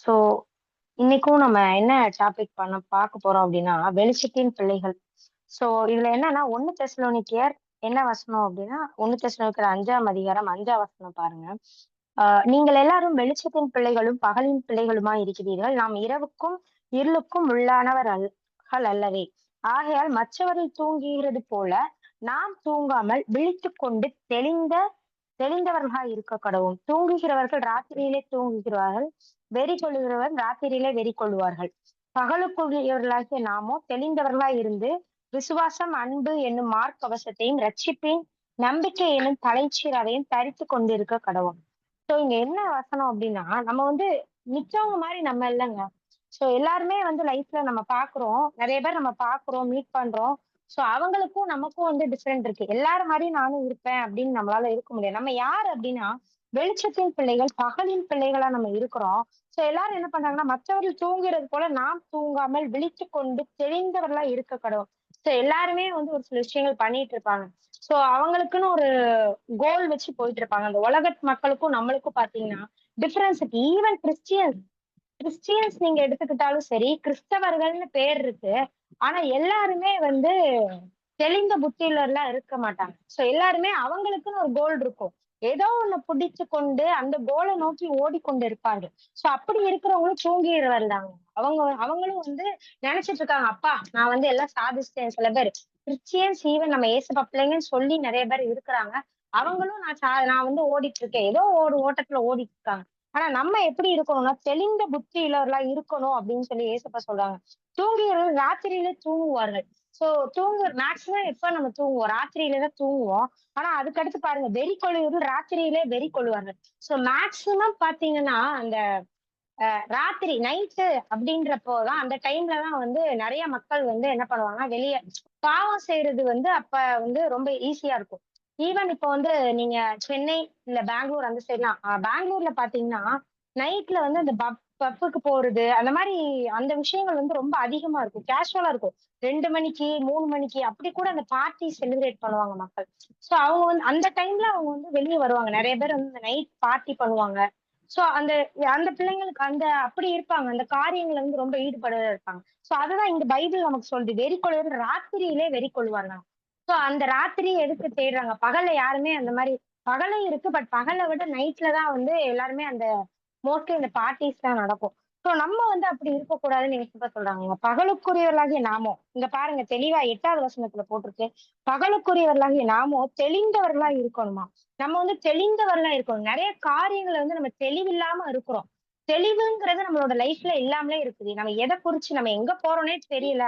So, இன்னைக்கும் நம்ம என்ன டாபிக் பார்க்க போறோம் அப்படின்னா, வெளிச்சத்தின் பிள்ளைகள். ஸோ, இதுல என்னன்னா 1 தெசலோனிக்கேயர் என்ன வசனம் அப்படின்னா, 1 தெசலோனிக்கேயர் 5ஆம் அதிகாரம் 5ஆம் வசனம் பாருங்க. அ நீங்கள் எல்லாரும் வெளிச்சத்தின் பிள்ளைகளும், பகலின் பிள்ளைகளுமாய் இருக்கிறீர்கள். நாம் இரவுக்கும், இருளுக்கும் உள்ளானவர்கள் அல்லவே. ஆகையால் மற்றவர்கள் தூங்குகிறது போல, நாம் தூங்காமல் விழித்துக்கொண்டு தெளிந்தவர்களாய் இருக்க கடவோம். தூங்குகிறவர்கள் ராத்திரியிலே தூங்குகிறார்கள். வெறி கொள்ளுகிறவர் ராத்திரியிலே வெறி கொள்வார்கள். பகலுக்குரியவர்களாகிய நாமோ தெளிந்தவர்களாய் இருந்து, விசுவாசம், அன்பு என்னும் மார்க்கவசத்தையும், ரட்சிப்பின் நம்பிக்கை என்னும் தலைச்சீராவையும் தரித்துக் கொண்டிருக்க கடவோம். சோ இங்க என்ன வசனம் அப்படின்னா, நம்ம வந்து மிச்சவங்க மாதிரி நம்ம இல்லைங்க. சோ எல்லாருமே வந்து லைஃப்ல நம்ம பாக்குறோம். நிறைய பேர் நம்ம பாக்குறோம், மீட் பண்றோம். சோ அவங்களுக்கும் நமக்கும் வந்து டிஃபரெண்ட் இருக்கு. எல்லாரும் மாதிரியும் நானும் இருப்பேன் அப்படின்னு நம்மளால இருக்க முடியாது. நம்ம யார் அப்படின்னா, வெளிச்சத்தின் பிள்ளைகள், பகலின் பிள்ளைகளா நம்ம இருக்கிறோம். சோ எல்லாரும் என்ன பண்றாங்கன்னா, மற்றவர்கள் தூங்குறது போல நாம் தூங்காமல் விழித்துக் கொண்டு தெளிந்தவர்களா இருக்க கடவுள். சோ எல்லாருமே வந்து ஒரு சில விஷயங்கள் பண்ணிட்டு இருப்பாங்க. சோ அவங்களுக்குன்னு ஒரு கோல் வச்சு போயிட்டு இருப்பாங்க. அந்த உலக மக்களுக்கும் நம்மளுக்கும் பாத்தீங்கன்னா டிஃபரன்ஸ் இருக்கு. ஈவன் கிறிஸ்டியன்ஸ் நீங்க எடுத்துக்கிட்டாலும் சரி, கிறிஸ்தவர்கள்னு பேர் இருக்கு. ஆனா எல்லாருமே வந்து தெளிந்த புத்தியுள்ளவர்களா இருக்க மாட்டாங்க. சோ எல்லாருமே அவங்களுக்குன்னு ஒரு கோல் இருக்கும். ஏதோ ஒண்ணு பிடிச்சு கொண்டு அந்த கோலை நோக்கி ஓடிக்கொண்டு இருப்பார்கள். சோ அப்படி இருக்கிறவங்களும் தூங்கிடுவார் தாங்க. அவங்களும் வந்து நினைச்சிட்டு இருக்காங்க, அப்பா நான் வந்து எல்லாம் சாதிச்சிட்டேன். சில பேர் கிறிஸ்டியன்ஸ் ஈவன் நம்ம ஏசப்பா பிள்ளைங்கன்னு சொல்லி நிறைய பேர் இருக்கிறாங்க. அவங்களும் நான் வந்து ஓடிட்டு இருக்கேன். ஏதோ ஒரு ஓட்டத்துல ஓடிட்டு இருக்காங்க. ஆனா நம்ம எப்படி இருக்கணும்னா, தெளிந்த புத்தி உள்ளவர்களா இருக்கணும் அப்படின்னு சொல்லி ஏசப்பா சொல்றாங்க. தூங்குகிறவர்கள் ராத்திரியிலே தூங்குவார்கள். சோ மேக்சிமம் எப்ப நம்ம தூங்குவோம்? ராத்திரியில தான் தூங்குவோம். ஆனா அதுக்கடுத்து பாருங்க, வெறி கொள்ளுவர்கள் ராத்திரியிலே வெறி கொள்வார்கள். சோ மேக்சிமம் பாத்தீங்கன்னா, அந்த ராத்திரி நைட்டு அப்படின்றப்போதான் அந்த டைம்ல தான் வந்து நிறைய மக்கள் வந்து என்ன பண்ணுவாங்கன்னா, வெளிய பாவம் செய்யறது வந்து அப்ப வந்து ரொம்ப ஈஸியா இருக்கும். ஈவன் இப்ப வந்து நீங்க சென்னை இல்ல பெங்களூர் அந்த சைட்லாம் பெங்களூர்ல பாத்தீங்கன்னா, நைட்ல வந்து அந்த பப்புக்கு போறது அந்த மாதிரி அந்த விஷயங்கள் வந்து ரொம்ப அதிகமா இருக்கும். கேஷுவலா இருக்கும். 2 மணிக்கு 3 மணிக்கு அப்படி கூட அந்த பார்ட்டி செலிப்ரேட் பண்ணுவாங்க மக்கள். சோ அவங்க வந்து அந்த டைம்ல அவங்க வந்து வெளிய வருவாங்க. நிறைய பேர் வந்து இந்த நைட் பார்ட்டி பண்ணுவாங்க. சோ அந்த அந்த பிள்ளைங்களுக்கு அந்த அப்படி இருப்பாங்க. அந்த காரியங்கள்ல வந்து ரொம்ப ஈடுபட இருப்பாங்க. சோ அதுதான் இங்க பைபிள் நமக்கு சொல்லுது. வெறி கொள்வது ராத்திரியிலே வெறி கொள்வார்கள். சோ அந்த ராத்திரி எதுக்கு தேடுறாங்க? பகல்ல யாருமே அந்த மாரி பகலும் இருக்கு. பட் பகல விட நைட்ல தான் வந்து எல்லாருமே அந்த மோஸ்ட்லி இந்த பார்ட்டீஸ்லாம் நடக்கும். சோ நம்ம வந்து அப்படி இருக்கக்கூடாதுன்னு எங்க சொல்றாங்க. பகலுக்குரியவர்களாகிய நாமோ இங்க பாருங்க தெளிவா 8வது வசனத்துல போட்டிருக்கு. பகலுக்குரியவர்களாகிய நாமோ தெளிந்தவர்களா இருக்கணுமா? நம்ம வந்து தெளிந்தவர்களா இருக்கணும். நிறைய காரியங்கள வந்து நம்ம தெளிவில்லாம இருக்கிறோம். தெளிவுங்கிறது நம்மளோட லைஃப்ல இல்லாமலே இருக்குது. நம்ம எத குறிச்சு நம்ம எங்க போறோம்னே தெரியல.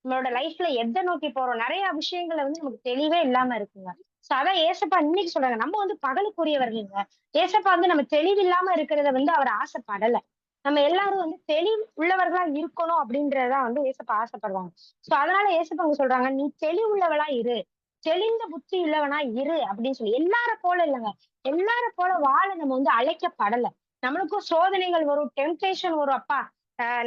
நம்மளோட லைஃப்ல எத நோக்கி போறோம்? நிறைய விஷயங்கள்ல வந்து நமக்கு தெளிவே இல்லாம இருக்குங்க. சோ அதான் ஏசப்பா இன்னைக்கு சொல்றாங்க. நம்ம வந்து பகலுக்குரியவர்கள்ங்க. ஏசப்பா வந்து நம்ம தெளிவில்லாம இருக்கிறத வந்து அவர் ஆசைப்படல. நம்ம எல்லாரும் வந்து தெளிவு உள்ளவர்களா இருக்கணும் அப்படின்றதுதான் வந்து ஏசப்பா ஆசைப்படுறாங்க. சோ அதனால ஏசப்பா அவங்க சொல்றாங்க, நீ தெளிவுள்ளவளா இரு. தெளிந்த புத்தி உள்ளவனா இரு அப்படின்னு சொல்லி. எல்லார போல இல்லைங்க. எல்லார போல வாழ நம்ம வந்து அழைக்கப்படல. நம்மளுக்கும் சோதனைகள் வரும், டெம்டேஷன் வரும். அப்பா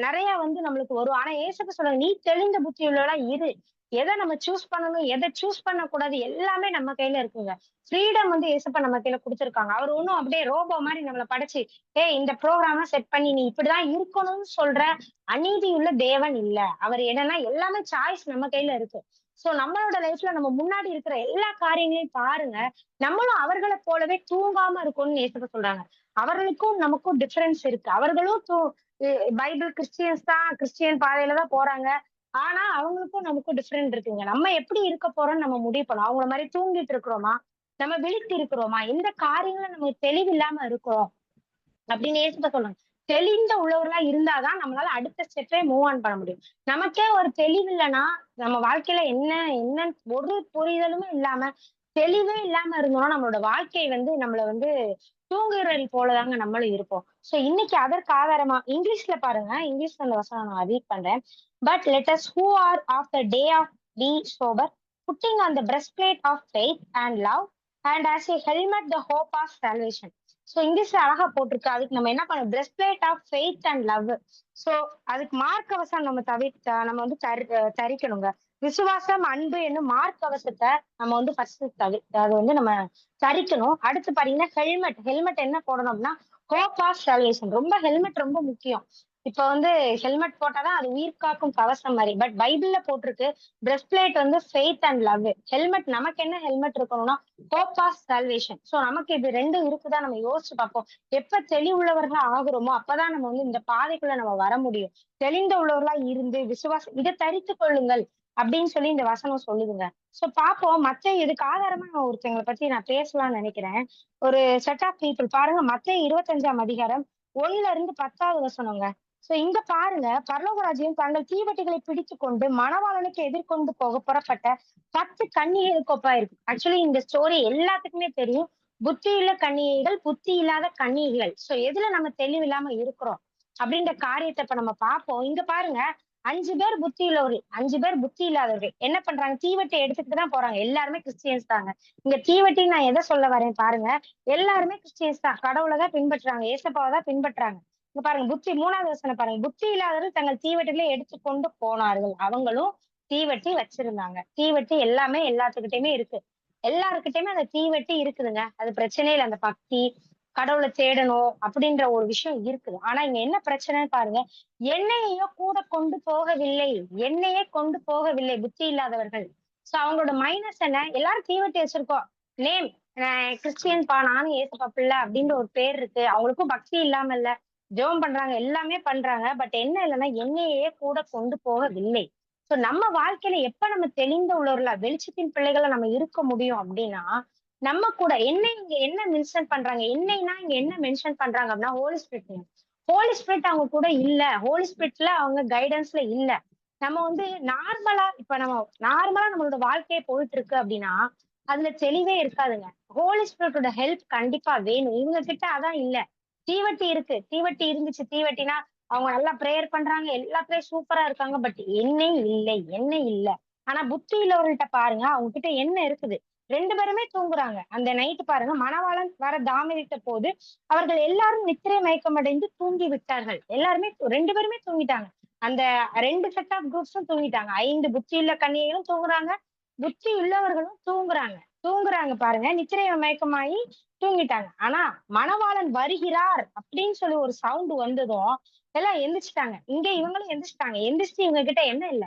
நிறைய வந்து நம்மளுக்கு வரும். ஆனா ஏசப்பா சொல்றாங்க, நீ தெளிந்த புத்தி உள்ளவளா இரு. எதை நம்ம சூஸ் பண்ணணும், எதை சூஸ் பண்ணக்கூடாது எல்லாமே நம்ம கையில இருக்குங்க. ஃப்ரீடம் வந்து ஏசப்பா நம்ம கையில கொடுத்திருக்காங்க. அவர் ஒண்ணும் அப்படியே ரோபோ மாதிரி நம்மளை படைச்சு, இந்த ப்ரோக்ராம் செட் பண்ணி நீ இப்படிதான் இருக்கணும்னு சொல்ற அநீதியுள்ள தேவன் இல்ல. அவர் என்னன்னா எல்லாமே சாய்ஸ் நம்ம கையில இருக்கு. சோ நம்மளோட லைஃப்ல நம்ம முன்னாடி இருக்கிற எல்லா காரியங்களையும் பாருங்க. நம்மளும் அவர்களை போலவே தூங்காம இருக்கணும்னு ஏசப்பா சொல்றாங்க. அவர்களுக்கும் நமக்கும் டிஃபரன்ஸ் இருக்கு. அவர்களும் பைபிள் கிறிஸ்டியன்ஸ் தான், கிறிஸ்டியன் பாதையில தான் போறாங்க. ஆனா அவங்களுக்கும் நமக்கும் டிஃபரெண்ட் இருக்குங்க. நம்ம எப்படி இருக்க போறோம்னு நம்ம முடிவு பண்ணணும். அவங்கள மாதிரி தூங்கிட்டு இருக்கிறோமா? நம்ம விழித்து இருக்கிறோமா? எந்த காரியங்களும் நமக்கு தெளிவில்லாம இருக்கிறோம் அப்படின்னு ஏசப்பா சொல்றாங்க. தெளிந்த உள்ளவர்களா இருந்தாதான் நம்மளால அடுத்த ஸ்டெப்பே மூவ் ஆன் பண்ண முடியும். நமக்கே ஒரு தெளிவு இல்லைன்னா நம்ம வாழ்க்கையில என்னன்னு ஒரு புரிதலுமே இல்லாம தெளிவே இல்லாம இருந்தோம்னா நம்மளோட வாழ்க்கை வந்து நம்மள வந்து தூங்குறல் போலதாங்க நம்மளும் இருப்போம். சோ இன்னைக்கு அதற்கு ஆதாரமா இங்கிலீஷ்ல பாருங்க. இங்கிலீஷ்ல அந்த வசனம் நான் ரீட் பண்றேன். But let us who are of the day of be sober, putting on the breastplate of faith and love and as a helmet the hope of salvation. So இங்கிலீஷ்ல அழகா போட்டிருக்கு. அதுக்கு நம்ம என்ன பண்ணணும்? Breastplate of faith and love. So அதுக்கு மார்க்கவசம் நம்ம வந்து தரிக்கணுங்க. விசுவாசம், அன்பு என்னும் மார்க்கவசத்தை நம்ம வந்து ஃபர்ஸ்ட் அது வந்து நம்ம தரிக்கணும். அடுத்து பாத்தீங்கன்னா ஹெல்மெட் என்ன போடணும் அப்படின்னா, ஹோப் ஆஃப் சால்வேஷன். ஹெல்மெட் ரொம்ப முக்கியம். இப்ப ஹெல்மெட் போட்டாதான் அது உயிர் காக்கும் கவசம் மாரி. பட் பைபிள்ல போட்டிருக்கு, breastplate faith and love. Helmet நமக்கு என்ன ஹெல்மெட் இருக்கணும்னா, ஹோப் ஆஃப் சால்வேஷன். சோ நமக்கு இது 2 இருக்குதா நம்ம யோசிச்சு பார்ப்போம். எப்ப தெளிவுள்ளவர்களா ஆகுறோமோ, அப்பதான் நம்ம இந்த பாதைக்குள்ள நம்ம வர முடியும். தெளிந்த உள்ளவர்களா இருந்து விசுவாசம் இத தரித்துக் கொள்ளுங்கள் அப்படின்னு சொல்லி இந்த வசனம் சொல்லுதுங்க. சோ பார்ப்போம். இதுக்கு ஆதாரமா நான் ஒருத்தங்கள பத்தி நான் பேசலாம்னு நினைக்கிறேன். ஒரு செட் ஆஃப் பீப்பிள் பாருங்க. மத்தேயு 25ஆம் அதிகாரம் 1ல இருந்து 10வது வசனங்க. சோ இங்க பாருங்க, பரலோக ராஜ்யம் தங்கள் தீவட்டிகளை பிடித்துக் கொண்டு மணவாளனுக்கு எதிர்கொண்டு போக புறப்பட்ட 10 கன்னிகைகளுக்கு ஒப்பா இருக்கு. ஆக்சுவலி இந்த ஸ்டோரி எல்லாத்துக்குமே தெரியும். புத்தியுள்ள கன்னிகைகள், புத்தி இல்லாத கன்னிகைகள். சோ எதுல நம்ம தெளிவில்லாம இருக்கிறோம் அப்படின்ற காரியத்தை இப்ப நம்ம பார்ப்போம். இங்க பாருங்க, 5 பேர் புத்தி உள்ளவர்கள், 5 பேர் புத்தி இல்லாதவர்கள் என்ன பண்றாங்க? தீவட்டி எடுத்துக்கிட்டு தான் போறாங்க. எல்லாருமே கிறிஸ்டியன்ஸ் தாங்க. இங்க தீவட்டி நான் எதை சொல்ல வரேன் பாருங்க. எல்லாருமே கிறிஸ்டியன்ஸ் தான். கடவுளை தான் பின்பற்றுறாங்க. ஏசப்பாவை தான் பின்பற்றுறாங்க. இங்க பாருங்க, 3வது வசனம் பாருங்க. புத்தி இல்லாதவர்கள் தங்கள் தீவட்டிகளை எடுத்துக்கொண்டு போனார்கள். அவங்களும் தீவட்டி வச்சிருந்தாங்க. தீவட்டி எல்லாமே எல்லாத்துக்கிட்டயுமே இருக்கு. எல்லாருக்கிட்டயுமே அந்த தீவட்டி இருக்குதுங்க. அது பிரச்சனையே இல்ல. அந்த பக்தி, கடவுளை தேடணும் அப்படின்ற ஒரு விஷயம் இருக்குது. ஆனா இங்க என்ன பிரச்சனைன்னு பாருங்க. எண்ணெயையோ கூட கொண்டு போகவில்லை. எண்ணெயே கொண்டு போகவில்லை புத்தி இல்லாதவர்கள். சோ அவங்களோட மைனஸ் என்ன? எல்லாரும் தீவட்டி வச்சிருக்கோம். நேம் கிறிஸ்டியன் பா, நானும் ஏசப்பா பிள்ளை அப்படின்ற ஒரு பேர் இருக்கு. அவங்களுக்கும் பக்தி இல்லாம இல்ல. ஜெபம் பண்றாங்க, எல்லாமே பண்றாங்க. பட் என்ன இல்லைன்னா எண்ணெயே கூட கொண்டு போகவில்லை. சோ நம்ம வாழ்க்கையில எப்ப நம்ம தெளிந்த உள்ளவர்களா வெளிச்சத்தின் பிள்ளைகளா நம்ம இருக்க முடியும் அப்படின்னா, நம்ம கூட எண்ணெய் இங்க என்ன மென்ஷன் பண்றாங்க? எண்ணெய்னா இங்க என்ன மென்ஷன் பண்றாங்க அப்படின்னா, ஹோலி ஸ்பிரிட். ஹோலி ஸ்பிரிட் அவங்க கூட இல்ல. ஹோலி ஸ்பிரிட்ல அவங்க கைடன்ஸ்ல இல்ல. நம்ம நார்மலா இப்ப நம்ம நார்மலா நம்மளோட வாழ்க்கையே போயிட்டு இருக்கு அப்படின்னா, அதுல தெளிவே இருக்காதுங்க. ஹோலி ஸ்பிரிட்டோட ஹெல்ப் கண்டிப்பா வேணும். இவங்க கிட்ட அதான் இல்ல. தீவட்டி இருக்கு. தீவட்டி இருந்துச்சு. தீவட்டினா அவங்க நல்லா பிரேயர் பண்றாங்க. எல்லாத்துலயும் சூப்பரா இருக்காங்க. பட் எண்ணெய் இல்லை. எண்ணெய் இல்ல. ஆனா புத்தி உள்ளவர்கள்ட்ட பாருங்க, அவங்க கிட்ட எண்ணெய் இருக்குது. 2 பேருமே தூங்குறாங்க. அந்த நைட் பாருங்க, மணவாளன் வர தாமதித்த போது அவர்கள் எல்லாரும் நித்திரை மயக்கமடைந்து தூங்கி விட்டார்கள். எல்லாருமே 2 பேருமே தூங்கிட்டாங்க. அந்த 2 செட் ஆஃப் குரூப்ஸும் தூங்கிட்டாங்க. 5 புத்தியுள்ள கன்னிகைகளும் தூங்குறாங்க. புத்தி உள்ளவர்களும் தூங்குறாங்க. தூங்குறாங்க பாருங்க. நித்திரை மயக்கமாயி தூங்கிட்டாங்க. ஆனா மணவாளன் வருகிறார் அப்படின்னு சொல்லி ஒரு சவுண்ட் வந்ததும் எல்லாம் எந்திரிச்சுட்டாங்க. இங்க இவங்களும் எந்திரிச்சுட்டாங்க. எந்திரிச்சு இவங்க கிட்ட என்ன இல்ல?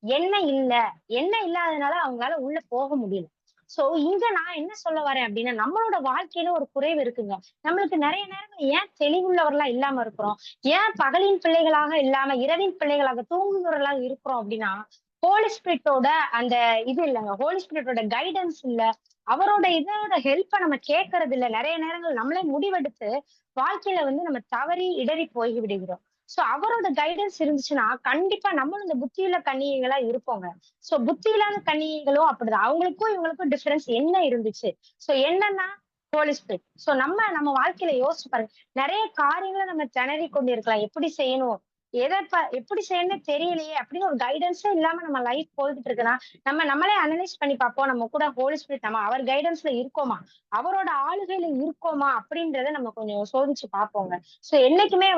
எண்ணெய் இல்ல. எண்ணெய் இல்லாதனால அவங்களால உள்ள போக முடியல. சோ இங்க நான் என்ன சொல்ல வரேன் அப்படின்னா, நம்மளோட வாழ்க்கையில ஒரு குறைவு இருக்குங்க. நம்மளுக்கு நிறைய நேரங்கள் ஏன் தெளிவுள்ளவர்களா இல்லாம இருக்கிறோம்? ஏன் பகலின் பிள்ளைகளாக இல்லாம இரவின் பிள்ளைகளாக தூங்குகிறவர்களாக இருக்கிறோம் அப்படின்னா, ஹோலி ஸ்பிரிட்டோட அந்த இது இல்லங்க. ஹோலி ஸ்பிரிட்டோட கைடன்ஸ் இல்ல. அவரோட இதோட ஹெல்ப்ப நம்ம கேட்கறது இல்ல. நிறைய நேரங்கள் நம்மளே முடிவெடுத்து வாழ்க்கையில நம்ம தவறி இடறி போய் விடுகிறோம். சோ அவரோட கைடன்ஸ் இருந்துச்சுன்னா, கண்டிப்பா நம்மளும் இந்த புத்தியுள்ள கன்னிகைகளா இருப்போங்க. சோ புத்தி இல்லாத கன்னிகைகளும் அப்படிதான். அவங்களுக்கும் இவங்களுக்கும் டிஃபரன்ஸ் என்ன இருந்துச்சு? சோ என்னன்னா ஹோலி ஸ்பிரிட். சோ நம்ம வாழ்க்கையில யோசிச்சு பாருங்க. நிறைய காரியங்கள நம்ம திணறிக் கொண்டிருக்கலாம். எப்படி செய்யணும்? எப்படி செய்யணும்னே தெரியலையே அப்படின்னு ஒரு கைடன்ஸே இல்லாம நம்ம லைஃப் போய்கிட்டு இருக்குன்னா, நம்மளே அனலைஸ் பண்ணி பார்ப்போம். நம்ம கூட ஹோலி ஸ்பிரிட் நம்ம அவர் கைடன்ஸ்ல இருக்கோமா? அவரோட ஆளுகையில இருக்கோமா? அப்படின்றத நம்ம கொஞ்சம் சோதிச்சு பார்ப்போங்க. சோ என்னைக்குமே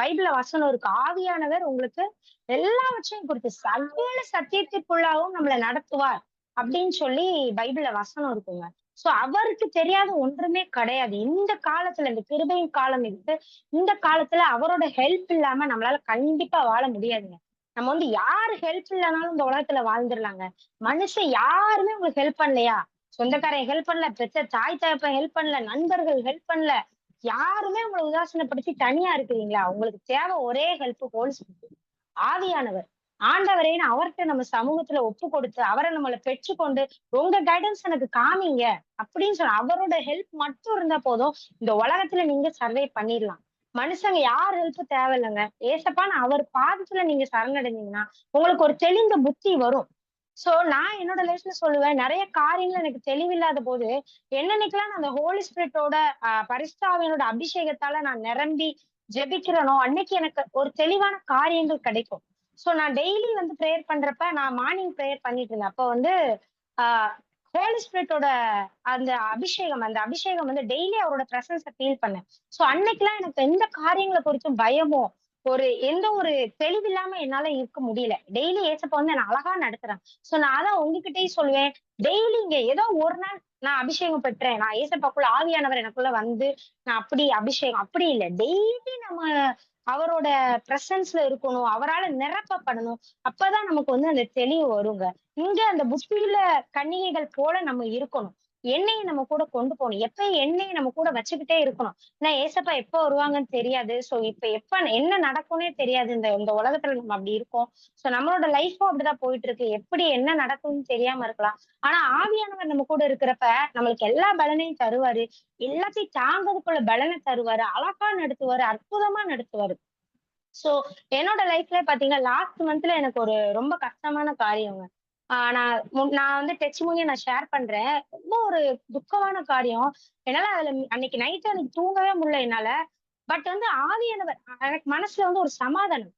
பைபிள்ல வசனம் இருக்கு. ஆவியானவர் உங்களுக்கு எல்லாவற்றையும் குறித்து சகல சத்தியத்திற்குள்ளாகவும் நம்மள நடத்துவார் அப்படின்னு சொல்லி பைபிள்ல வசனம் இருக்குங்க. சோ அவருக்கு தெரியாத ஒன்றுமே கிடையாது. இந்த காலத்துல இந்த கிருபையின் காலம் இருக்கு. இந்த காலத்துல அவரோட ஹெல்ப் இல்லாம நம்மளால கண்டிப்பா வாழ முடியாதுங்க. நம்ம யாரு ஹெல்ப் இல்லைனாலும் இந்த உலகத்துல வாழ்ந்துடலாங்க. மனுஷன் யாருமே உங்களுக்கு ஹெல்ப் பண்ணலையா? சொந்தக்காரன் ஹெல்ப் பண்ணல, பெற்ற தாய் தகப்பன் ஹெல்ப் பண்ணல, நண்பர்கள் ஹெல்ப் பண்ணல, யாருமே உங்களை உதாசீனப்படுத்தி தனியா இருக்கிறீங்களா? உங்களுக்கு தேவை ஒரே ஹெல்ப் ஹோலி ஸ்பிரிட். ஆவியானவர். ஆண்டவரேன்னு அவர்ட்ட நம்ம சமூகத்துல ஒப்பு கொடுத்து, அவரை நம்மள பெற்றுக்கொண்டு, உங்க கைடன்ஸ் எனக்கு காமிங்க அப்படின்னு சொன்ன அவரோட ஹெல்ப் மட்டும் இருந்தா போதும். இந்த உலகத்துல நீங்க சர்வே பண்ணிடலாம். மனுஷங்க யார் ஹெல்ப் தேவையில்லைங்க. ஏசப்பான்னு அவர் பாதத்துல நீங்க சரணடைந்தீங்கன்னா, உங்களுக்கு ஒரு தெளிந்த புத்தி வரும். சோ நான் என்னோட லைஃப்ல சொல்லுவேன், நிறைய காரியங்கள் எனக்கு தெளிவில்லாத போது, என்னன்னைக்கெல்லாம் நான் அந்த ஹோலி ஸ்பிரிட்டோட பரிசுத்த அபிஷேகத்தால நான் நிரம்பி ஜெபிக்கிறேனோ, அன்னைக்கு எனக்கு ஒரு தெளிவான காரியங்கள் கிடைக்கும். சோ நான் டெய்லி பிரேயர் பண்றப்ப, நான் மார்னிங் பிரேயர் பண்ணிட்டு இருந்தேன். அப்ப ஆஹ் ஹோலி ஸ்பிரிட்டோட அந்த அபிஷேகம் டெய்லி அவரோட பிரசன்ஸ ஃபீல் பண்ணேன். சோ அன்னைக்கெல்லாம் எனக்கு எந்த காரியங்களை குறிச்சும் பயமோ, ஒரு எந்த ஒரு தெளிவில்லாம என்னால இருக்க முடியல. டெய்லி ஏசப்பா வந்து என்ன அழகா நடத்துறாங்க. சோ நான் அதான் உங்ககிட்டயும் சொல்லுவேன். டெய்லி இங்க ஏதோ ஒரு நாள் நான் அபிஷேகம் பெற்றேன். நான் ஏசப்பாக்குள்ள ஆவியானவர் எனக்குள்ள வந்து நான் அப்படி அபிஷேகம் அப்படி இல்ல. டெய்லி நம்ம அவரோட பிரசன்ஸ்ல இருக்கணும். அவரால நிரப்பப்படணும். அப்பதான் நமக்கு வந்து அந்த தெளிவு வருங்க. இங்க அந்த புத்தியுள்ள கன்னிகைகள் போல நம்ம இருக்கணும். எண்ணெய நம்ம கூட கொண்டு போணும். எப்பயும் எண்ணெய நம்ம கூட வச்சுக்கிட்டே இருக்கணும். ஏன்னா ஏசப்பா எப்ப வருவாங்கன்னு தெரியாது. சோ இப்ப எப்ப என்ன நடக்கும்னே தெரியாது. இந்த இந்த உலகத்துல நம்ம அப்படி இருக்கோம். சோ நம்மளோட லைஃப்பும் அப்படிதான் போயிட்டு இருக்கு. எப்படி என்ன நடக்கும்னு தெரியாம இருக்கலாம். ஆனா ஆவியானவர் நம்ம கூட இருக்கிறப்ப நம்மளுக்கு எல்லா பலனையும் தருவாரு. எல்லாத்தையும் தாங்கறதுக்குள்ள பலனை தருவாரு. அழகா நடத்துவாரு. அற்புதமா நடத்துவாரு. சோ என்னோட லைஃப்ல பாத்தீங்கன்னா, லாஸ்ட் மந்த்ல எனக்கு ஒரு ரொம்ப கஷ்டமான காரியங்க. நான் வந்து டெஸ்டிமோனிய நான் ஷேர் பண்றேன். ரொம்ப ஒரு துக்கமான காரியம். என்னால அதுல அன்னைக்கு நைட் எனக்கு தூங்கவே முடியல என்னால. பட் வந்து ஆவியானவர் எனக்கு மனசுல வந்து ஒரு சமாதானம்.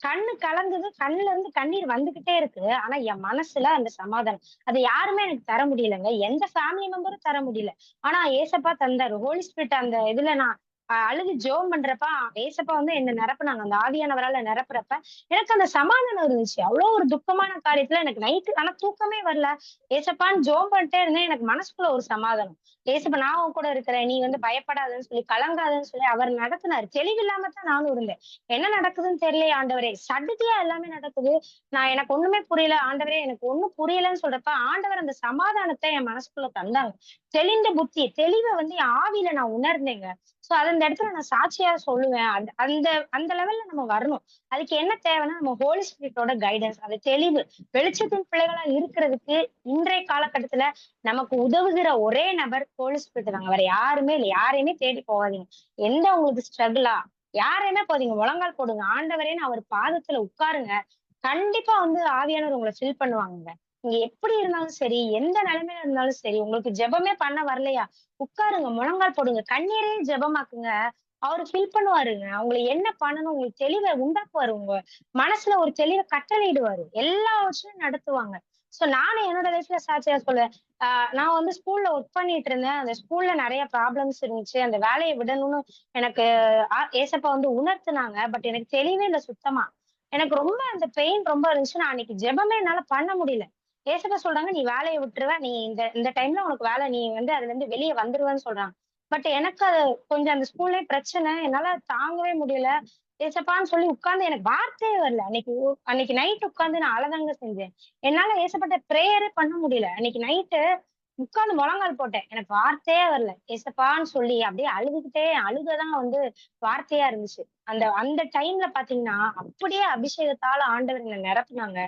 கண்ணு கலங்குது. கண்ணுல இருந்து கண்ணீர் வந்துகிட்டே இருக்கு. ஆனா என் மனசுல அந்த சமாதானம். அது யாருமே எனக்கு தர முடியலங்க. எந்த ஃபேமிலி மெம்பரும் தர முடியல. ஆனா ஏசப்பா தந்தாரு. ஹோலி ஸ்பிரிட் அந்த இதுல நான் அழுது ஜெபம் பண்றப்ப, ஏசப்பா வந்து என்ன நிரப்புனாங்க. அந்த ஆவியானவரால நிரப்புறப்ப, எனக்கு அந்த சமாதானம் இருந்துச்சு. அவ்ளோ ஒரு துக்கமான காரியத்துல எனக்கு நைட்டு ஆனா தூக்கமே வரல. ஏசப்பான்னு ஜெபம் பண்ணிட்டே இருந்தேன். எனக்கு மனசுக்குள்ள ஒரு சமாதானம். ஏசப்பா நான் உன் கூட இருக்கிறேன். நீ வந்து பயப்படாதன்னு சொல்லி, கலங்காதன்னு சொல்லி அவர் நடத்துனாரு. தெளிவில்லாம தான் நானும் இருந்தேன். என்ன நடக்குதுன்னு தெரியலையே ஆண்டவரே! சடதியா எல்லாமே நடக்குது. எனக்கு ஒண்ணுமே புரியல. ஆண்டவரே எனக்கு ஒண்ணும் புரியலன்னு சொல்றப்ப, ஆண்டவர் அந்த சமாதானத்த என் மனசுக்குள்ள தந்தாங்க. தெளிந்த புத்தி, தெளிவ வந்து என் ஆவியில நான் உணர்ந்தேங்க. சோ அது அந்த இடத்துல நான் சாட்சியா சொல்லுவேன். அந்த அந்த அந்த லெவல்ல நம்ம வரணும். அதுக்கு என்ன தேவைன்னா, நம்ம ஹோலி ஸ்பிரிட்டோட கைடன்ஸ். அந்த தெளிவு. வெளிச்சத்தின் பிள்ளைகளா இருக்கிறதுக்கு இன்றைய காலகட்டத்துல நமக்கு உதவுகிற ஒரே நபர் ஹோலி ஸ்பிரிட் தாங்க. வேற யாருமே இல்ல. யாரையுமே தேடி போகாதீங்க. எந்த உங்களுக்கு ஸ்ட்ரகிளா யாரையுமே போதீங்க. முழங்கால் போடுங்க. ஆண்டவரேன்னு அவர் பாதத்துல உட்காருங்க. கண்டிப்பா வந்து ஆவியானவர் உங்கள ஃபில் பண்ணுவாங்கங்க. நீங்க எப்படி இருந்தாலும் சரி, எந்த நிலைமையில இருந்தாலும் சரி, உங்களுக்கு ஜெபமே பண்ண வரலையா? உட்காருங்க, முழங்கால் போடுங்க. கண்ணீரே ஜெபமாக்குங்க. அவரு ஃபில் பண்ணுவாருங்க. உங்களுக்கு என்ன பண்ணணும் உங்களுக்கு தெளிவ உண்டாக்குவாரு. உங்க மனசுல ஒரு தெளிவ கட்டளையிடுவாரு. எல்லாவற்றையும் நடத்துவாங்க. சோ நானும் என்னோட லைஃப்ல சாட்சியா சொல்லுவேன். ஆ நான் வந்து ஸ்கூல்ல ஒர்க் பண்ணிட்டு இருந்தேன். அந்த ஸ்கூல்ல நெறைய ப்ராப்ளம்ஸ் இருந்துச்சு. அந்த வேலைய விடணும்னு எனக்கு ஏசப்பா வந்து உணர்த்துனாங்க. பட் எனக்கு தெரியவே இல்ல சுத்தமா. எனக்கு ரொம்ப அந்த பெயின் ரொம்ப இருந்துச்சு. நான் அன்னைக்கு ஜெபமே என்னால பண்ண முடியல. ஏசப்பா சொல்றாங்க, "நீ வேலைய விட்டுருவ. நீ இந்த இந்த டைம்ல உனக்கு வேலை நீ வந்து அதுலருந்து வெளிய வந்துருவன்னு" சொல்றாங்க. பட் எனக்கு அது கொஞ்சம் அந்த ஸ்கூல்லயே பிரச்சனை. என்னால தாங்கவே முடியல. ஏசப்பான்னு சொல்லி உட்கார்ந்து எனக்கு வார்த்தையே வரல. அன்னைக்கு நைட் உட்கார்ந்து நான் அழதாங்க செஞ்சேன். என்னால ஏசப்பாட்ட பிரேயரே பண்ண முடியல. அன்னைக்கு நைட்டு உட்கார்ந்து முழங்கால் போட்டேன். எனக்கு வார்த்தையே வரல. ஏசப்பான்னு சொல்லி அப்படியே அழுதுகிட்டே அழுகை தான் வந்து வார்த்தையா இருந்துச்சு. அந்த அந்த டைம்ல பாத்தீங்கன்னா, அப்படியே அபிஷேகத்தால ஆண்டவர் என்ன நிரப்புனாங்க.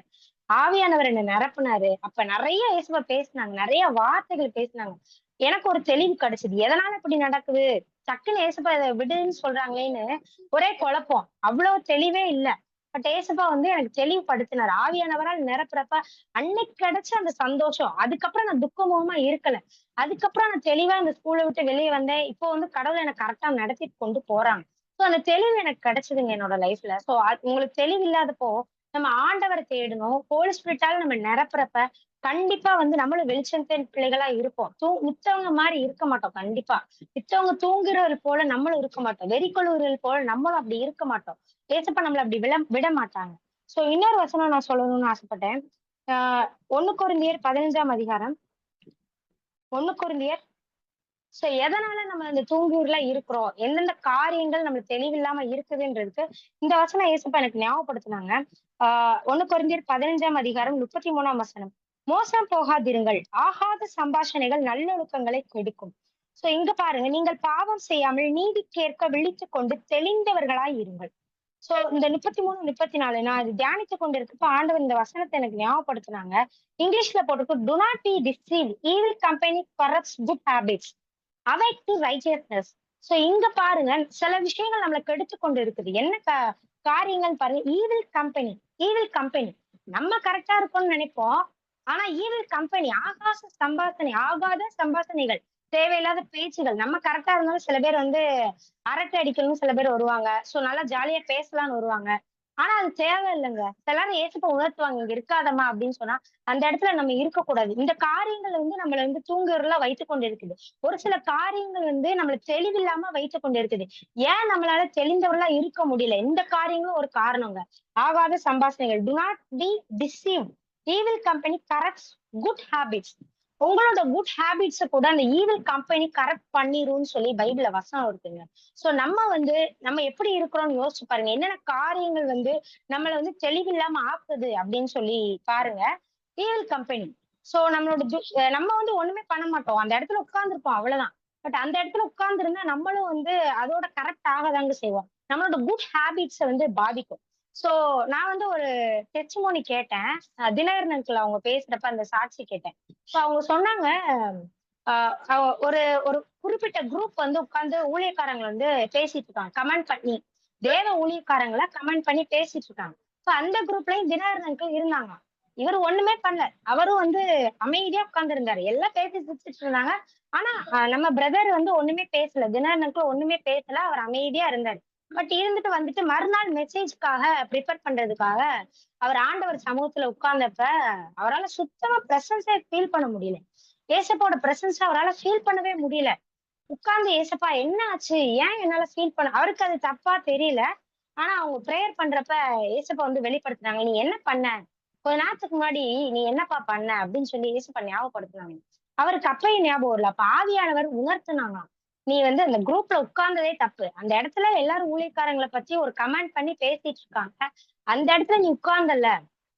ஆவியானவர் என்ன நிரப்புனாரு. அப்ப நெறைய இயேசுவ பேசுனாங்க. நெறைய வார்த்தைகள் பேசுனாங்க. எனக்கு ஒரு தெளிவு கிடைச்சது. எதனால இப்படி நடக்குது? டக்குன்னு ஏசப்பா இத விடுன்னு சொல்றாங்களேன்னு ஒரே குழப்பம். அவ்வளவு தெளிவே இல்ல. பட் ஏசப்பா வந்து எனக்கு தெளிவுபடுத்தினாரு. ஆவியானவரால் நிரப்புறப்ப அன்னைக்கு கிடைச்ச அந்த சந்தோஷம். அதுக்கப்புறம் நான் துக்கமுகமா இருக்கல. அதுக்கப்புறம் நான் தெளிவா அந்த ஸ்கூல விட்டு வெளிய வந்தேன். இப்போ வந்து கடவுள் என்ன கரெக்ட்டா நடத்திட்டு கொண்டு போறாங்க. சோ அந்த தெளிவு எனக்கு கிடைச்சதுங்க என்னோட லைஃப்ல. சோ உங்களுக்கு தெளிவு இல்லாதப்போ நம்ம ஆண்டவர தேடணும். ஹோலி ஸ்பிரிட்டால நம்ம நிரப்புறப்ப, கண்டிப்பா வந்து நம்மளும் வெளிச்சத்தின் பிள்ளைகளா இருப்போம். மித்தவங்க மாரி இருக்க மாட்டோம் கண்டிப்பா. மித்தவங்க தூங்குறவர்கள் போல நம்மளும் இருக்க மாட்டோம். வெறிக்கொள்ளுவர்கள் போல நம்மளும் அப்படி இருக்க மாட்டோம். ஏசப்பா நம்மள அப்படி விட மாட்டாங்க. சோ இன்னொரு வசனம் நான் சொல்லணும்னு ஆசைப்பட்டேன். ஆ 1 கொரிந்தியர் 15ஆம் அதிகாரம். 1 கொரிந்தியர் எதனால நம்ம இந்த தூங்கூர்ல இருக்கிறோம்? எந்தெந்த காரியங்கள் நம்மளுக்கு தெளிவில்லாம இருக்குதுன்றதுக்கு, இந்த வசனம் இயேசப்பா எனக்கு ஞாபகப்படுத்துனாங்க. ஆ 1 கொரிந்தியர் 15ஆம் அதிகாரம் 33ஆம் வசனம். "மோசம் போகாதிருங்கள். ஆகாத சம்பாஷணைகள் நல்லொழுக்கங்களை கெடுக்கும்." இங்க பாருங்க, "நீங்கள் பாவம் செய்யாமல் நீதிக்கேற்க விழித்துக் கொண்டு தெளிந்தவர்களாய் இருங்கள்." இந்த 33, 34 நான் அது தியானித்துக் கொண்டிருக்கப்ப ஆண்டவர் இந்த வசனத்த எனக்கு ஞாபகப்படுத்துனாங்க. இங்கிலீஷ்ல போட்டிருக்கு, "do not be deceived. Evil company corrupts good habits. Awake to righteousness." இங்க பாருங்க, சில விஷயங்கள் நம்மள கெடுத்துக் கொண்டு இருக்குது. என்ன காரியங்கள் பாருங்க. Evil company. நம்ம கரெக்ட்டா இருக்கோம்னு நினைப்போம். ஆனா ஈவில் கம்பெனி ஆகாத சம்பாஷணைகள், தேவையில்லாத பேச்சுகள். நம்ம கரெக்ட்டா இருந்தாலும் சில பேர் வந்து அரட்டை அடிக்கணும்னு சில பேர் வருவாங்க. நல்லா ஜாலியா பேசலாம்னு வருவாங்க. ஆனா அது தேவையில்லைங்க. எல்லாரும் ஏசப்பா உணர்த்துவாங்க, "இங்க இருக்காதம்மா" அப்படின்னு சொன்னா, அந்த இடத்துல நம்ம இருக்கக்கூடாது. இந்த காரியங்கள் வந்து நம்மள வந்து தூங்குறலா வைத்துக் கொண்டிருக்குது. ஒரு சில காரியங்கள் வந்து நம்மள தெளிவில்லாம வைத்துக் கொண்டிருக்குது. ஏன் நம்மளால தெளிந்தவர்களா இருக்க முடியல? இந்த காரியங்களும் ஒரு காரணங்க. ஆகாத சம்பாஷணைகள். "Do not be deceived. Evil company corrupts good habits." உங்களோட குட் ஹேபிட்ஸ கூட அந்த ஈவில் கம்பெனி கரப்ட் பண்ணிரும்ன்னு சொல்லி பைபிள்ல வசனம் இருக்குங்க. சோ நம்ம வந்து நம்ம எப்படி இருக்கிறோம்னு யோசிச்சு பாருங்க. என்னென்ன காரியங்கள் வந்து நம்மள வந்து தெளிவில்லாம ஆக்குது அப்படின்னு சொல்லி பாருங்க. Evil company. சோ நம்மளோட நம்ம வந்து ஒண்ணுமே பண்ண மாட்டோம். அந்த இடத்துல உட்கார்ந்திருப்போம் அவ்வளவுதான். பட் அந்த இடத்துல உட்கார்ந்திருந்தா நம்மளும் வந்து அதோட கரெக்ட் ஆகதாங்க செய்வோம். நம்மளோட குட் ஹேபிட்ஸ வந்து பாதிக்கும். சோ நான் வந்து ஒரு டெஸ்டிமோனி கேட்டேன். தினகரன் அங்கிள் அவங்க பேசுறப்ப அந்த சாட்சி கேட்டேன். சோ அவங்க சொன்னாங்க, அ ஒரு ஒரு குறிப்பிட்ட குரூப் வந்து உட்கார்ந்து ஊழியக்காரங்க வந்து பேசிட்டு இருக்காங்க. கமெண்ட் பண்ணி. தேவ ஊழியக்காரங்கள கமெண்ட் பண்ணி பேசிட்டு இருக்காங்க. சோ அந்த குரூப்லயும் தினகரன் அங்கிள் இருந்தாங்க. இவரு ஒண்ணுமே பண்ணல. அவரும் வந்து அமைதியா உட்கார்ந்து இருந்தாரு. எல்லாம் பேசி சிரிச்சுட்டு இருந்தாங்க. ஆனா நம்ம பிரதர் வந்து ஒண்ணுமே பேசல. தினகரன் அங்கிள் ஒண்ணுமே பேசல. அவர் அமைதியா இருந்தாரு. பட் இருந்துட்டு வந்துட்டு மறுநாள் மெசேஜ்க்காக பிரிப்பேர் பண்றதுக்காக அவர் ஆண்டவர் சமூகத்துல உட்கார்ந்தப்ப அவரால சுத்தமா பிரசன்ஸே ஃபீல் பண்ண முடியல. ஏசப்பாவோட பிரசன்ஸ அவரால ஃபீல் பண்ணவே முடியல. உட்கார்ந்து ஏசப்பா என்ன ஆச்சு? ஏன் என்னால ஃபீல் பண்ண அவருக்கு அது தப்பா தெரியல. ஆனா அவங்க பிரேயர் பண்றப்ப ஏசப்பா வந்து வெளிப்படுத்துனாங்க. "நீ என்ன பண்ண? கொஞ்ச நேரத்துக்கு முன்னாடி நீ என்னப்பா பண்ண?" அப்படின்னு சொல்லி ஏசப்பா ஞாபகப்படுத்துனாங்க. அவருக்கு அப்பயும் ஞாபகம் இல்ல. அப்ப ஆவியானவர் உணர்த்துனாங்களாம். "நீ வந்து அந்த குரூப்ல உட்கார்ந்ததே தப்பு. அந்த இடத்துல எல்லாரும் ஊழியக்காரங்கள பத்தி ஒரு கமெண்ட் பண்ணி பேசிட்டு இருக்காங்க. அந்த இடத்துல நீ உட்கார்ந்தல்ல.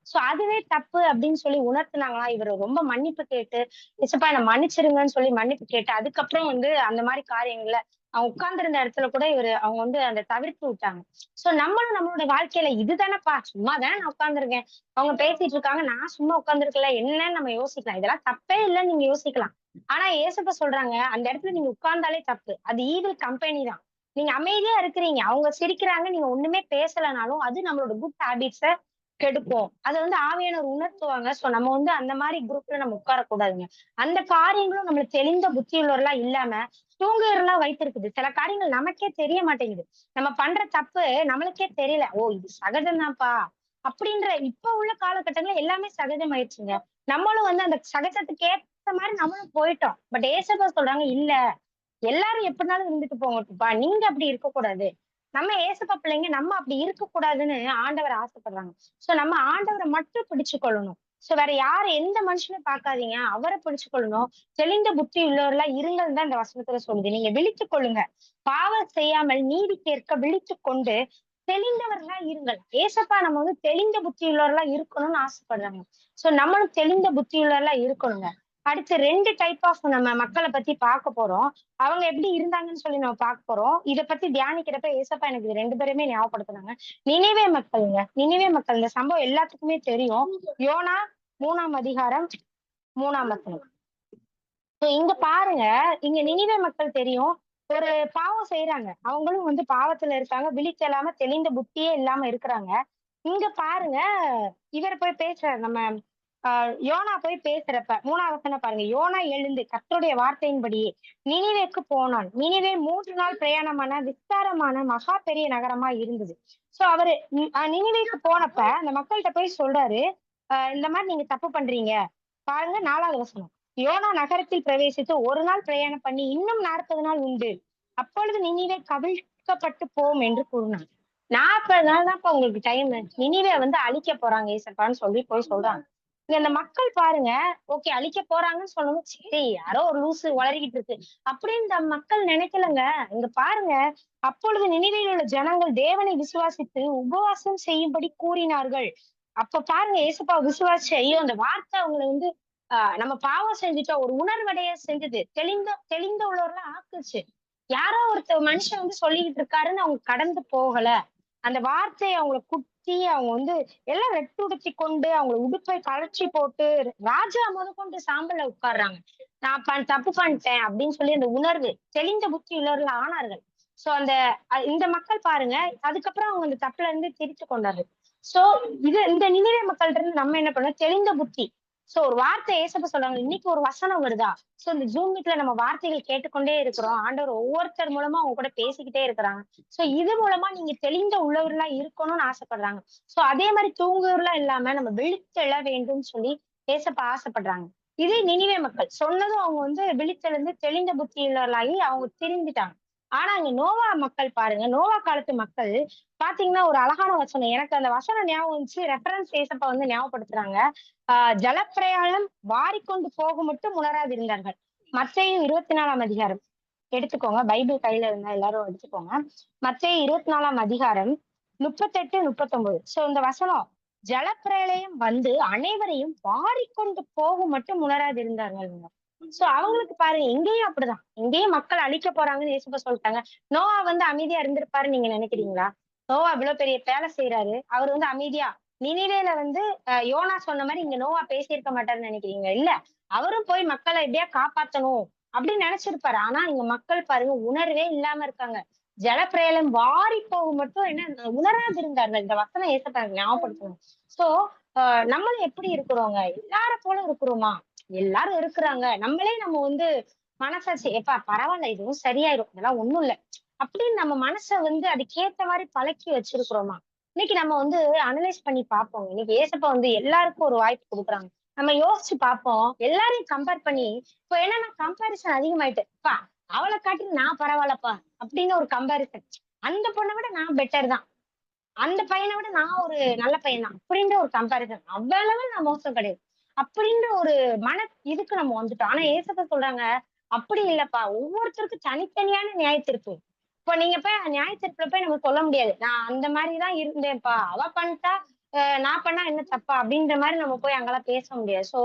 சோ அதுவே தப்பு" அப்படின்னு சொல்லி உணர்த்துனாங்களாம். இவரு ரொம்ப மன்னிப்பு கேட்டு, "ஏசப்பா என்ன மன்னிச்சிருங்கன்னு" சொல்லி மன்னிப்பு கேட்டு, அதுக்கப்புறம் வந்து அந்த மாரி காரியங்கள அவங்க உட்கார்ந்திருந்த இடத்துல கூட அவங்க வந்து அத தவிர்த்து விட்டாங்க. சோ நம்மளும் நம்மளோட வாழ்க்கையில இதுதானப்பா சும்மா தானே நான் உட்கார்ந்திருக்கேன். அவங்க பேசிட்டு இருக்காங்க. நான் சும்மா உட்கார்ந்திருக்கல. என்னன்னு நம்ம யோசிக்கலாம். இதெல்லாம் தப்பே இல்லன்னு நீங்க யோசிக்கலாம். ஆனா ஏசப்பா சொல்றாங்க, அந்த இடத்துல நீங்க உட்கார்ந்தாலே தப்பு. அது ஈவில் கம்பெனி தான். நீங்க அமைதியா இருக்கிறீங்க. அவங்க சிரிக்கிறாங்க. நீங்க ஒண்ணுமே பேசலனாலும், அது நம்மளோட குட் ஹேபிட்ஸ கெடுக்கும். அத வந்து ஆவியானவர் உணர்த்துவாங்க. சோ நம்ம வந்து அந்த மாரி குரூப்ல நம்ம உட்காரக்கூடாதுங்க. அந்த காரியங்களும் நம்மள தெளிந்த புத்தியுள்ளவர்களா இல்லாம, தூங்குகிறவர்களா வைத்திருக்குது. சில காரியங்கள் நமக்கே தெரிய மாட்டேங்குது. நம்ம பண்ற தப்பு நம்மளுக்கே தெரியல. "ஓ! இது சகஜம் தான்ப்பா." அப்படின்ற இப்ப உள்ள காலகட்டங்கள்ல எல்லாமே சகஜமாயிருச்சுங்க. நம்மளும் வந்து அந்த சகஜத்துக்கு ஏத்த மாரி நம்மளும் போயிட்டோம். பட் ஏசப்பா சொல்றாங்க, "இல்ல. எல்லாரும் எப்படினாலும் இருந்துட்டு போகட்டும்ப்பா. நீங்க அப்படி இருக்கக்கூடாது." நம்ம ஏசப்பா பிள்ளைங்க நம்ம அப்படி இருக்கக்கூடாதுன்னு ஆண்டவர் ஆசைப்படுறாங்க. சோ நம்ம ஆண்டவர மட்டும் பிடிச்சுக் கொள்ளணும். சோ வேற யார எந்த மனுஷனையும் பார்க்காதீங்க. அவர பிடிச்சுக் கொள்ளணும். தெளிந்த புத்தி உள்ளவர்களா இருங்கன்னு தான் இந்த வசனத்துல சொல்லுது. நீங்க விழித்துக் கொள்ளுங்க. பாவம் செய்யாமல் நீதிக்கேற்க விழித்துக் கொண்டு தெளிந்தவர்களா இருங்கள். ஏசப்பா நம்ம வந்து தெளிந்த புத்தி உள்ளவர்களா இருக்கணும்னு ஆசைப்படுறாங்க. சோ நம்மளும் தெளிந்த புத்தி உள்ளவர்களா இருக்கணுங்க. அடுத்து 2 டைப் ஆஃப் நம்ம மக்கள பத்தி பார்க்க போறோம். அவங்க எப்படி இருந்தாங்கன்னு சொல்லி நம்ம பார்க்க போறோம். இத பத்தி தியானிக்கிறப்ப ஏசப்பா எனக்கு இது 2 பேரையுமே ஞாபகப்படுத்துனாங்க. நினிவே மக்கள்ங்க. நினிவே மக்கள் இந்த சம்பவம் எல்லாத்துக்குமே தெரியும். யோனா 3ஆம் அதிகாரம் 3ஆம் வசனம். இங்க பாருங்க, இங்க நினிவே மக்கள் தெரியும். ஒரு பாவம் செய்றாங்க. அவங்களும் வந்து பாவத்துல இருக்காங்க. விழிச்செல்லாம தெளிந்த புத்தியே இல்லாம இருக்கிறாங்க. இங்க பாருங்க, இவர் போய் பேசுறாரு. நம்ம அ யோனா போய் பேசுறப்ப 3ஆம் வசனம் பாருங்க. யோனா எழுந்து கர்த்தருடைய வார்த்தையின்படியே நினிவேக்கு போனான். நினிவே 3 நாள் பிரயாணமான விஸ்தாரமான மகா பெரிய நகரமா இருந்தது. சோ அவரு நினிவேக்கு போனப்ப அந்த மக்கள்ட்ட போய் சொல்றாரு, இந்த மாரி நீங்க தப்பு பண்றீங்க. பாருங்க 4வது வசனம். யோனா நகரத்தில் பிரவேசித்து 1 நாள் பிரயாணம் பண்ணி இன்னும் 40 நாள் உண்டு. அப்பொழுது நினிவே கவிழ்க்கப்பட்டு போம் என்று கூறினான். 40 நாள் தான்ப்பா உங்களுக்கு டைமு. நினிவே வந்து அழிக்க போறாங்க ஏசப்பான்னு சொல்லி போய் சொல்றாங்க. இங்க அந்த மக்கள் பாருங்க, ஓகே அழிக்க போறாங்கன்னு சொல்லவும், சரி யாரோ ஒரு லூசு உளறிக்கிட்டு இருக்கு. அப்படின்னு இந்த மக்கள் நினைக்கலங்க. இங்க பாருங்க, அப்பொழுது நினிவேயில் உள்ள ஜனங்கள் தேவனை விசுவாசித்து உபவாசம் செய்யும்படி கூறினார்கள். அப்ப பாருங்க ஏசப்பா விசுவாசிச்சு, ஐயோ! அந்த வார்த்தை அவங்கள வந்து நம்ம பாவம் செஞ்சுட்டோம். ஒரு உணர்வடைய செஞ்சது. தெளிந்த உள்ளவர்களா ஆக்குச்சு. யாரோ மனுஷன் வந்து சொல்லிக்கிட்டு இருக்காருன்னு அவங்க கடந்து போகல. அந்த வார்த்தைய அவங்கள குத்தி, அவங்க வந்து எல்லாம் ரெட்டுடுத்தி கொண்டு, அவங்க உடுப்பை கழற்றி போட்டு, ராஜா முதற்கொண்டு சாம்பல்ல உட்கார்றாங்க. நான் தப்பு பண்ணிட்டேன் அப்படின்னு சொல்லி அந்த உணர்வு, தெளிந்த புத்தி உள்ளவர்கள் ஆனார்கள். சோ அந்த இந்த மக்கள் பாருங்க, அதுக்கப்புறம் அவங்க அந்த தப்புல இருந்து திருத்திக் கொண்டார்கள். சோ இந்த நினிவே மக்கள்ட்ட இருந்து நம்ம என்ன பண்ணணும்? தெளிந்த புத்தி. சோ ஒரு வார்த்தை ஏசப்பா சொல்றாங்க. இன்னைக்கு ஒரு வசனம் வருதா? சோ இந்த ஜூம் மீட்ல நம்ம வார்த்தைகள் கேட்டுக்கொண்டே இருக்கிறோம். ஆண்டவர் ஒவ்வொருத்தர் மூலமா அவங்க கூட பேசிக்கிட்டே இருக்கிறாங்க. சோ இது மூலமா நீங்க தெளிந்த உள்ளவர்களா இருக்கணும்னு ஆசைப்படுறாங்க. சோ அதே மாரி தூங்குறவர்களா இல்லாம நம்ம விழித்தெழ வேண்டும்னு சொல்லி ஏசப்பா ஆசைப்படுறாங்க. இதே நினிவே மக்கள் சொன்னதும் அவங்க விழித்தெழுந்து தெளிந்த புத்தி உள்ளவர்களாகி அவங்க திருந்திட்டாங்க. ஆனா இங்க நோவா மக்கள் பாருங்க, நோவா காலத்து மக்கள் பாத்தீங்கன்னா ஒரு அழகான வசனம். எனக்கு அந்த வசனம் ஞாபகம் வந்துச்சு. ரெஃபரன்ஸ் ஏசப்பா ஞாபகப்படுத்துறாங்க. ஜலப்பிரயாணம் வாரிக்கொண்டு போக மட்டும் உணராதிருந்தார்கள். மத்தேயு 24ஆம் அதிகாரம் எடுத்துக்கோங்க. பைபிள் கையில இருந்தா எல்லாரும் எடுத்துக்கோங்க. மத்தேயு 24ஆம் அதிகாரம் 38, 39. சோ இந்த வசனம் ஜலப்பிரளயம் வந்து அனைவரையும் வாரிக்கொண்டு போக மட்டும் உணராதிருந்தார்கள்ங்க. சோ அவங்களுக்கு பாருங்க இங்கேயும் அப்படிதான். இங்கேயும் மக்கள் அழிக்க போறாங்கன்னு இயேசுப்பா சொல்லிட்டாங்க. நோவா அமைதியா இருந்திருப்பாருன்னு நீங்க நினைக்கிறீங்களா? நோவா இவ்வளவு பெரிய வேலை செய்யறாரு. அவர் அமைதியா நினிவேல யோனா சொன்ன மாரி இங்க நோவா பேசியிருக்க மாட்டாருன்னு நினைக்கிறீங்க? இல்ல. அவரும் போய் மக்கள எப்படியா காப்பாத்தணும் அப்படின்னு நினைச்சிருப்பாரு. ஆனா இங்க மக்கள் பாருங்க உணர்வே இல்லாம இருக்காங்க. ஜலப்பிரளயம் வாரி போக மட்டும் உணராது இருந்தார்கள். இந்த வசனம் ஏசப்பா ஞாபகப்படுத்தணும். சோ நம்மளும் எப்படி இருக்கிறோங்க? எல்லார போல இருக்கிறோமா? எல்லாரும் இருக்கிறாங்க. நம்மளே மனசாட்சி எப்பா பரவாயில்ல இதுவும் சரியாயிரும். இதெல்லாம் ஒண்ணும் இல்ல. அப்படின்னு நம்ம மனச அதுக்கேத்த மாரி பழக்கி வச்சிருக்கிறோமா? இன்னைக்கு நம்ம அனலைஸ் பண்ணி பார்ப்போம். இன்னைக்கு ஏசப்பா எல்லாருக்கும் ஒரு வாய்ப்பு குடுக்குறாங்க. நம்ம யோசிச்சு பார்ப்போம். எல்லாரையும் கம்பேர் பண்ணி இப்ப என்னன்னா கம்பேரிசன் அதிகமாயிட்டு. "அப்பா அவள காட்டிலும் நான் பரவாயில்லப்பா" அப்படின்னு ஒரு கம்பேரிசன். அந்த பொண்ண விட நான் பெட்டர் தான். அந்த பையன விட நான் ஒரு நல்ல பையன் தான். அப்படின்ற ஒரு கம்பேரிசன். அவ்வளவு நான் மோசம் கிடையாது. அப்படின்ற ஒரு மன இதுக்கு நம்ம வந்துட்டோம். ஆனா ஏசப்பா சொல்றாங்க, "அப்படி இல்லப்பா. ஒவ்வொருத்தருக்கும் தனித்தனியான நியாய தீர்ப்பு." இப்ப நீங்க போய் நியாய தீர்ப்புல போய் நம்ம சொல்ல முடியாது. "நான் அந்த மாரி தான் இருந்தேன்ப்பா. அவ பண்ணிட்டா, நான் பண்ணா என்ன தப்பா?" அப்படின்ற மாரி நம்ம போய் அங்கலாம் பேச முடியாது. சோ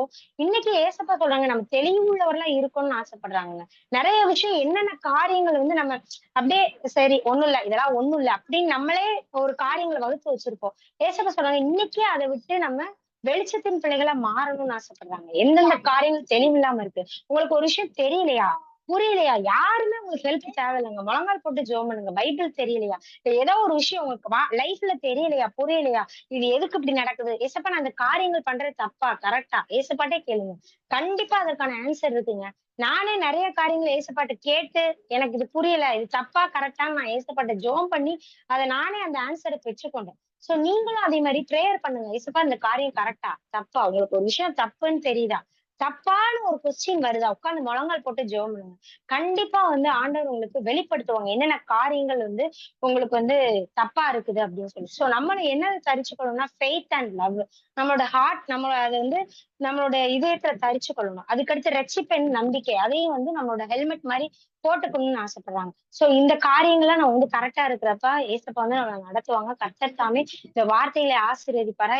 இன்னைக்கு ஏசப்பா சொல்றாங்க, நம்ம தெளிவுள்ளவர்களா இருக்கணும்னு ஆசைப்படுறாங்கங்க. நெறைய விஷயம் என்னென்ன காரியங்கள் நம்ம அப்படியே சரி ஒண்ணும் இல்ல. இதெல்லாம் ஒண்ணும் இல்ல. அப்படின்னு நம்மளே ஒரு காரியங்கள வகுத்து வச்சிருப்போம். ஏசப்பா சொல்றாங்க, இன்னைக்கே அத விட்டு நம்ம வெளிச்சத்தின் பிள்ளைகளா மாறணும்னு ஆசைப்படுறாங்க. எந்தெந்த காரியங்கள் தெளிவில்லாம இருக்கு. உங்களுக்கு ஒரு விஷயம் தெரியலையா? புரியலையா? யாருமே உங்களுக்கு ஹெல்ப் தேவையில்லங்க. முழங்கால் போட்டு ஜெபம் பண்ணுங்க. பைபிள் தெரியலையா? இல்ல ஏதோ ஒரு விஷயம் உங்களுக்கு லைஃப்ல தெரியலையா? புரியலையா? இது எதுக்கு இப்படி நடக்குது? ஏசப்பா நான் இந்த காரியங்கள் பண்றது தப்பா? கரெக்ட்டா? ஏசப்பாட்டே கேளுங்க. கண்டிப்பா அதற்கான ஆன்ஸர் இருக்குங்க. நானே நெறைய காரியங்கள ஏசப்பாட்ட கேட்டு, எனக்கு இது புரியல. இது தப்பா, கரெக்ட்டான்னு நான் ஏசப்பாட்ட ஜெபம் பண்ணி, அத நானே அந்த ஆன்ஸர பெற்றுக்கொண்டேன். சோ நீங்களும் அதே மாரி பிரேயர் பண்ணுங்க. ஏசப்பா இந்த காரியம் கரெக்ட்டா? தப்பா? உங்களுக்கு ஒரு விஷயம் தப்புன்னு தெரியுதா? தப்பான ஒரு கொஸ்டின் வருதா? உட்கார்ந்து முழங்கால் போட்டு ஜெபம் பண்ணுங்க. கண்டிப்பா ஆண்டவர் உங்களுக்கு வெளிப்படுத்துவாங்க. என்னென்ன காரியங்கள் உங்களுக்கு தப்பா இருக்குது அப்படின்னு சொல்லி. சோ நம்மளும் என்ன தரிச்சுக்கணும்னா ஃபெய்த் அண்ட் லவ். நம்மளோட ஹார்ட் நம்ம அத நம்மளோட இதயத்துல தரிச்சு கொள்ளணும். அதுக்கடுத்து ரட்சிப்பின் நம்பிக்கை. அதையும் நம்மளோட ஹெல்மெட் மாரி போட்டுக்கணும்னு ஆசைப்படுறாங்க. சோ இந்த காரியங்கள்லாம் நான் கரெக்ட்டா இருக்கிறப்ப, ஏசப்பா நம்மள நடத்துவாங்க. கர்த்தர் தாமே இந்த வார்த்தைகளை ஆசீர்வதிப்பாரா?